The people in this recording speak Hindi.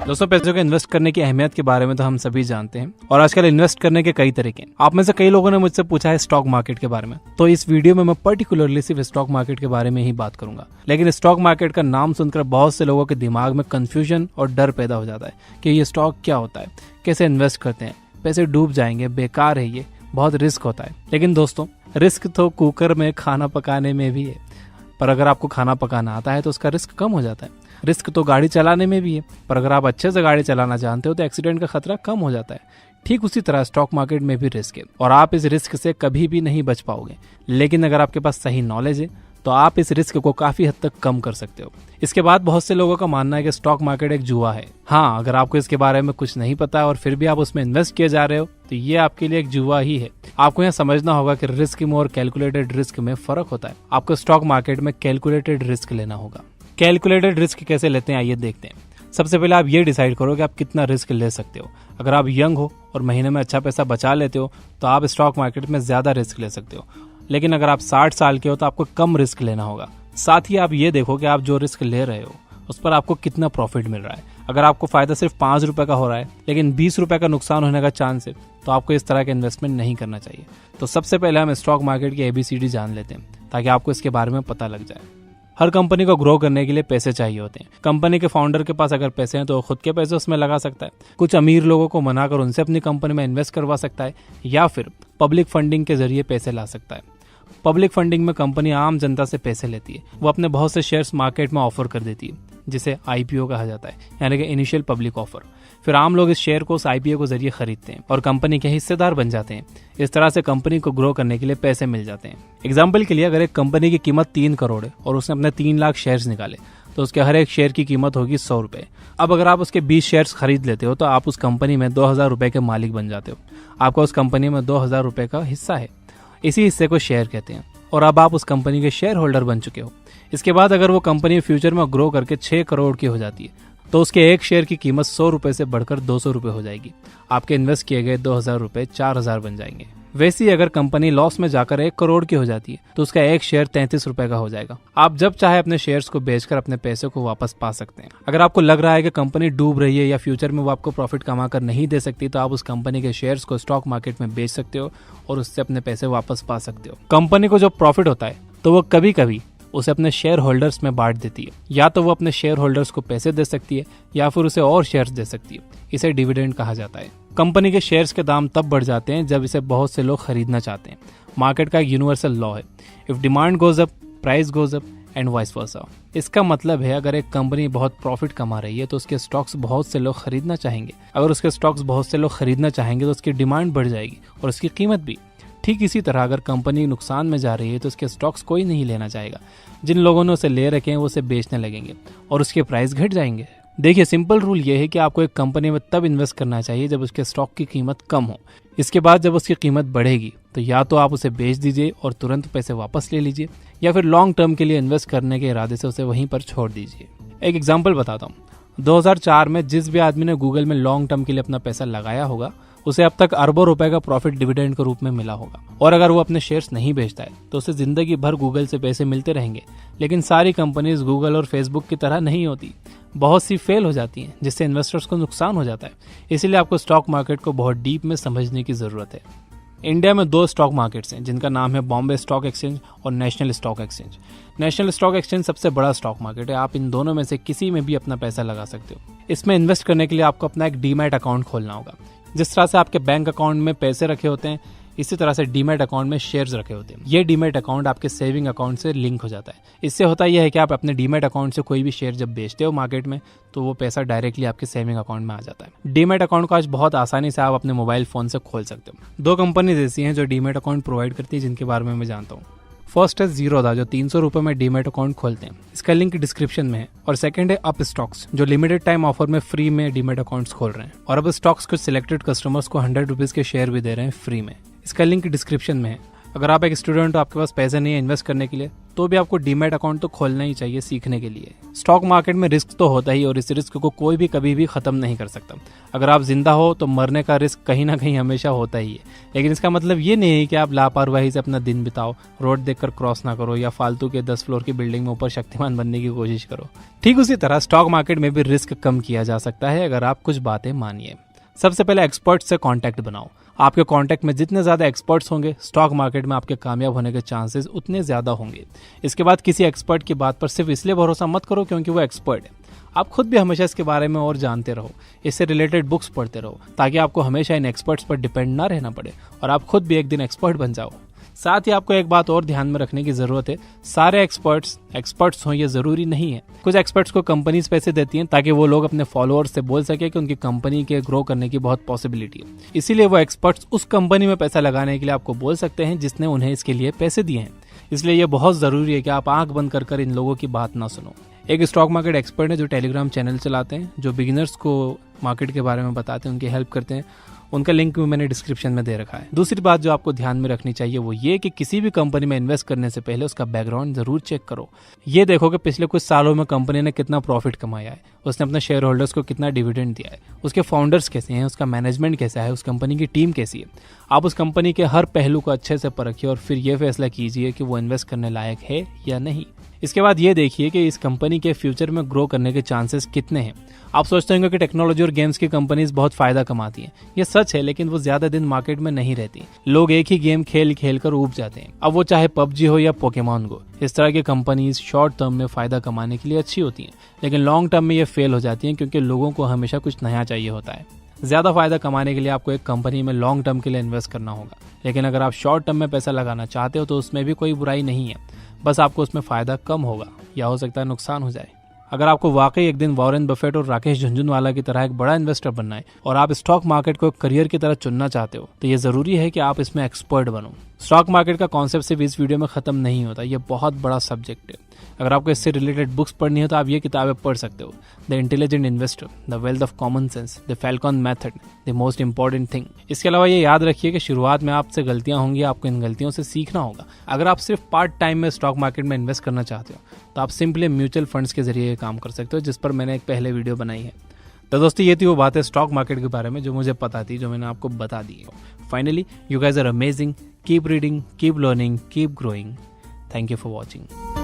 दोस्तों, पैसों के इन्वेस्ट करने की अहमियत के बारे में तो हम सभी जानते हैं और आजकल इन्वेस्ट करने के कई तरीके हैं। आप में से कई लोगों ने मुझसे पूछा है स्टॉक मार्केट के बारे में, तो इस वीडियो में मैं पर्टिकुलरली सिर्फ स्टॉक मार्केट के बारे में ही बात करूंगा। लेकिन स्टॉक मार्केट का नाम सुनकर बहुत से लोगों के दिमाग में कंफ्यूजन और डर पैदा हो जाता है कि ये स्टॉक क्या होता है, कैसे इन्वेस्ट करते हैं, पैसे डूब जाएंगे, बेकार है, ये बहुत रिस्क होता है। लेकिन दोस्तों, रिस्क तो कुकर में खाना पकाने में भी है, पर अगर आपको खाना पकाना आता है तो उसका रिस्क कम हो जाता है। रिस्क तो गाड़ी चलाने में भी है, पर अगर आप अच्छे से गाड़ी चलाना जानते हो तो एक्सीडेंट का खतरा कम हो जाता है। ठीक उसी तरह स्टॉक मार्केट में भी रिस्क है और आप इस रिस्क से कभी भी नहीं बच पाओगे। लेकिन अगर आपके पास सही नॉलेज है तो आप इस रिस्क को काफी हद तक कम कर सकते हो। इसके बाद बहुत से लोगों का मानना है कि स्टॉक मार्केट एक जुआ है। हाँ, अगर आपको इसके बारे में कुछ नहीं पता और फिर भी आप उसमें इन्वेस्ट किए जा रहे हो तो ये आपके लिए एक जुआ ही है। आपको यहाँ समझना होगा कि रिस्क में और कैलकुलेटेड रिस्क में फर्क होता है। आपको स्टॉक मार्केट में कैलकुलेटेड रिस्क लेना होगा। कैलकुलेटेड रिस्क कैसे लेते हैं, आइए देखते हैं। सबसे पहले आप ये डिसाइड करो कि आप कितना रिस्क ले सकते हो। अगर आप यंग हो और महीने में अच्छा पैसा बचा लेते हो तो आप स्टॉक मार्केट में ज्यादा रिस्क ले सकते हो। लेकिन अगर आप 60 साल के हो तो आपको कम रिस्क लेना होगा। साथ ही आप ये देखो कि आप जो रिस्क ले रहे हो उस पर आपको कितना प्रॉफिट मिल रहा है। अगर आपको फायदा सिर्फ 5 रुपए का हो रहा है लेकिन 20 रुपए का नुकसान होने का चांस है तो आपको इस तरह का इन्वेस्टमेंट नहीं करना चाहिए। तो सबसे पहले हम स्टॉक मार्केट की ABCD जान लेते हैं ताकि आपको इसके बारे में पता लग जाए। हर कंपनी को ग्रो करने के लिए पैसे चाहिए होते हैं। कंपनी के फाउंडर के पास अगर पैसे हैं तो खुद के पैसे उसमें लगा सकता है, कुछ अमीर लोगों को मनाकर उनसे अपनी कंपनी में इन्वेस्ट करवा सकता है, या फिर पब्लिक फंडिंग के जरिए पैसे ला सकता है। पब्लिक फंडिंग में कंपनी आम जनता से पैसे लेती है। वो अपने बहुत से शेयर्स मार्केट में ऑफर कर देती है, जिसे IPO कहा जाता है, यानी कि इनिशियल पब्लिक ऑफर। फिर आम लोग इस शेयर को उस IPO के जरिए खरीदते हैं और कंपनी के हिस्सेदार बन जाते हैं। इस तरह से कंपनी को ग्रो करने के लिए पैसे मिल जाते हैं। एग्जाम्पल के लिए, अगर एक कंपनी की कीमत 3 करोड़ है और उसने अपने 3 लाख शेयर्स निकाले तो उसके हर एक शेयर की कीमत होगी 100 रुपए। अब अगर आप उसके 20 शेयर्स खरीद लेते हो तो आप उस कंपनी में 2000 रुपए के मालिक बन जाते हो। आपका उस कंपनी में 2000 रुपए का हिस्सा है। इसी हिस्से को शेयर कहते हैं और अब आप उस कंपनी के शेयर होल्डर बन चुके हो। इसके बाद अगर वो कंपनी फ्यूचर में ग्रो करके 6 करोड़ की हो जाती है तो उसके एक शेयर की कीमत 100 रुपए से बढ़कर 200 रुपए हो जाएगी। आपके इन्वेस्ट किए गए 2000 रुपए 4000 बन जाएंगे। वैसे ही अगर कंपनी लॉस में जाकर 1 करोड़ की हो जाती है तो उसका एक शेयर 33 रुपए का हो जाएगा। आप जब चाहे अपने शेयर्स को बेचकर अपने पैसे को वापस पा सकते हैं। अगर आपको लग रहा है कि कंपनी डूब रही है या फ्यूचर में वो आपको प्रॉफिट कमा कर नहीं दे सकती तो आप उस कंपनी के शेयर्स को स्टॉक मार्केट में बेच सकते हो और उससे अपने पैसे वापस पा सकते हो। कंपनी को जो प्रॉफिट होता है तो वो कभी कभी उसे अपने शेयर होल्डर्स में बांट देती है। या तो वो अपने शेयर होल्डर्स को पैसे दे सकती है या फिर उसे और शेयर्स दे सकती है। इसे डिविडेंड कहा जाता है। कंपनी के शेयर्स के दाम तब बढ़ जाते हैं जब इसे बहुत से लोग खरीदना चाहते हैं। मार्केट का एक यूनिवर्सल लॉ है, if demand goes up price goes up and vice versa. इसका मतलब है अगर एक कंपनी बहुत प्रॉफिट कमा रही है तो उसके स्टॉक्स बहुत से लोग खरीदना चाहेंगे। अगर उसके स्टॉक्स बहुत से लोग खरीदना चाहेंगे तो उसकी डिमांड बढ़ जाएगी और उसकी कीमत भी। ठीक इसी तरह अगर कंपनी नुकसान में जा रही है तो उसके स्टॉक्स कोई नहीं लेना चाहेगा। जिन लोगों ने उसे ले रखे हैं वो उसे बेचने लगेंगे और उसके प्राइस घट जाएंगे। देखिए, सिंपल रूल ये है कि आपको एक कंपनी में तब इन्वेस्ट करना चाहिए जब उसके स्टॉक की कीमत कम हो। इसके बाद जब उसकी कीमत बढ़ेगी तो या तो आप उसे बेच दीजिए और तुरंत पैसे वापस ले लीजिए, या फिर लॉन्ग टर्म के लिए इन्वेस्ट करने के इरादे से उसे वहीं पर छोड़ दीजिए। एक एग्जाम्पल बताता हूँ। 2004 में जिस भी आदमी ने गूगल में लॉन्ग टर्म के लिए अपना पैसा लगाया होगा उसे अब तक अरबों रुपए का प्रॉफिट डिविडेंड के रूप में मिला होगा। और अगर वो अपने शेयर्स नहीं बेचता है तो उसे जिंदगी भर गूगल से पैसे मिलते रहेंगे। लेकिन सारी कंपनीज गूगल और फेसबुक की तरह नहीं होती। बहुत सी फेल हो जाती हैं जिससे इन्वेस्टर्स को नुकसान हो जाता है। इसीलिए आपको स्टॉक मार्केट को बहुत डीप में समझने की जरूरत है। इंडिया में 2 स्टॉक मार्केट्स हैं जिनका नाम है बॉम्बे स्टॉक एक्सचेंज और national stock exchange. National stock exchange सबसे बड़ा स्टॉक मार्केट है। आप इन दोनों में से किसी में भी अपना पैसा लगा सकते हो। इसमें इन्वेस्ट करने के लिए आपको अपना एक डीमैट अकाउंट खोलना होगा। जिस तरह से आपके बैंक अकाउंट में पैसे रखे होते हैं इसी तरह से डीमैट अकाउंट में शेयर्स रखे होते हैं। ये डीमैट अकाउंट आपके सेविंग अकाउंट से लिंक हो जाता है। इससे होता यह है कि आप अपने डीमैट अकाउंट से कोई भी शेयर जब बेचते हो मार्केट में तो वो पैसा डायरेक्टली आपके सेविंग अकाउंट में आ जाता है। डीमैट अकाउंट को आज बहुत आसानी से आप अपने मोबाइल फोन से खोल सकते हो। 2 कंपनीज ऐसी हैं जो डीमैट अकाउंट प्रोवाइड करती है जिनके बारे में मैं जानता हूँ। फर्स्ट है जीरोधा जो 300 रुपए में डीमैट अकाउंट खोलते हैं। इसका लिंक डिस्क्रिप्शन में है। और सेकंड है अप स्टॉक्स जो लिमिटेड टाइम ऑफर में फ्री में डीमैट अकाउंट्स खोल रहे हैं। और अब स्टॉक्स कुछ सिलेक्टेड कस्टमर्स को 100 रुपीज के शेयर भी दे रहे हैं फ्री में। इसका लिंक डिस्क्रिप्शन में है। अगर आप एक स्टूडेंट हो, आपके पास पैसे नहीं है इन्वेस्ट करने के लिए, तो भी आपको डीमैट अकाउंट तो खोलना ही चाहिए सीखने के लिए। स्टॉक मार्केट में रिस्क तो होता ही और इस रिस्क को कोई भी कभी भी खत्म नहीं कर सकता। अगर आप जिंदा हो तो मरने का रिस्क कहीं ना कहीं हमेशा होता ही है, लेकिन इसका मतलब ये नहीं है कि आप लापरवाही से अपना दिन बिताओ, रोड देखकर क्रॉस ना करो या फालतू के 10 फ्लोर की बिल्डिंग में ऊपर शक्तिमान बनने की कोशिश करो। ठीक उसी तरह स्टॉक मार्केट में भी रिस्क कम किया जा सकता है अगर आप कुछ बातें मानिए। सबसे पहले एक्सपर्ट से कांटेक्ट बनाओ। आपके कांटेक्ट में जितने ज़्यादा एक्सपर्ट्स होंगे, स्टॉक मार्केट में आपके कामयाब होने के चांसेस उतने ज़्यादा होंगे। इसके बाद किसी एक्सपर्ट की बात पर सिर्फ इसलिए भरोसा मत करो क्योंकि वो एक्सपर्ट है। आप खुद भी हमेशा इसके बारे में और जानते रहो, इससे रिलेटेड बुक्स पढ़ते रहो, ताकि आपको हमेशा इन एक्सपर्ट्स पर डिपेंड ना रहना पड़े और आप खुद भी एक दिन एक्सपर्ट बन जाओ। साथ ही आपको एक बात और ध्यान में रखने की जरूरत है, सारे एक्सपर्ट्स हों ये जरूरी नहीं है। कुछ एक्सपर्ट्स को कंपनीज पैसे देती हैं ताकि वो लोग अपने फॉलोअर्स से बोल सके कि उनकी कंपनी के ग्रो करने की बहुत पॉसिबिलिटी है। इसीलिए वो एक्सपर्ट्स उस कंपनी में पैसा लगाने के लिए आपको बोल सकते हैं जिसने उन्हें इसके लिए पैसे दिए हैं। इसलिए ये बहुत जरूरी है कि आप आंख बंद कर इन लोगों की बात ना सुनो। एक स्टॉक मार्केट एक्सपर्ट है जो टेलीग्राम चैनल चलाते हैं, जो बिगिनर्स को मार्केट के बारे में बताते हैं, उनकी हेल्प करते हैं। उनका लिंक भी मैंने डिस्क्रिप्शन में दे रखा है। दूसरी बात जो आपको ध्यान में रखनी चाहिए वो ये कि किसी भी कंपनी में इन्वेस्ट करने से पहले उसका बैकग्राउंड जरूर चेक करो। ये देखो कि पिछले कुछ सालों में कंपनी ने कितना प्रॉफिट कमाया है, उसने अपने शेयर होल्डर्स को कितना डिविडेंड दिया है, उसके फाउंडर्स कैसे हैं, उसका मैनेजमेंट कैसा है, उस कंपनी की टीम कैसी है। आप उस कंपनी के हर पहलू को अच्छे से परखिए और फिर यह फैसला कीजिए कि वो इन्वेस्ट करने लायक है या नहीं। इसके बाद ये देखिए कि इस कंपनी के फ्यूचर में ग्रो करने के चांसेस कितने हैं। आप सोचते होंगे कि टेक्नोलॉजी और गेम्स की कंपनीज बहुत फायदा कमाती हैं। ये सच है, लेकिन वो ज्यादा दिन मार्केट में नहीं रहती। लोग एक ही गेम खेल खेल कर ऊब जाते हैं, अब वो चाहे पबजी हो या पोकेमॉन गो। इस तरह की कंपनीज शॉर्ट टर्म में फायदा कमाने के लिए अच्छी होती हैं, लेकिन लॉन्ग टर्म में ये फेल हो जाती हैं क्योंकि लोगों को हमेशा कुछ नया चाहिए होता है। ज्यादा फायदा कमाने के लिए आपको एक कंपनी में लॉन्ग टर्म के लिए इन्वेस्ट करना होगा, लेकिन अगर आप शॉर्ट टर्म में पैसा लगाना चाहते हो तो उसमें भी कोई बुराई नहीं है, बस आपको उसमें फायदा कम होगा या हो सकता है नुकसान हो जाए। अगर आपको वाकई एक दिन वॉरेन बफेट और राकेश झुनझुनवाला की तरह एक बड़ा इन्वेस्टर बनना है और आप स्टॉक मार्केट को एक करियर की तरह चुनना चाहते हो, तो ये जरूरी है कि आप इसमें एक्सपर्ट बनो। स्टॉक मार्केट का कॉन्सेप्ट सिर्फ इस वीडियो में खत्म नहीं होता, ये बहुत बड़ा सब्जेक्ट है। अगर आपको इससे रिलेटेड बुक्स पढ़नी है तो आप ये किताबें पढ़ सकते हो, the intelligent investor, the wealth of common sense, the Falcon method, the most important thing. इसके अलावा ये याद रखिए कि शुरुआत में आपसे गलतियां होंगी, आपको इन गलतियों से सीखना होगा। अगर आप सिर्फ पार्ट टाइम में स्टॉक मार्केट में इन्वेस्ट करना चाहते हो तो आप सिंपली म्यूचुअल फंड्स के जरिए काम कर सकते हो, जिस पर मैंने एक पहले वीडियो बनाई है। तो दोस्तों ये थी वो बातें स्टॉक मार्केट के बारे में जो मुझे पता थी, जो मैंने आपको बता दी है। Finally, you guys are amazing, keep reading, keep learning, keep growing. Thank you for watching.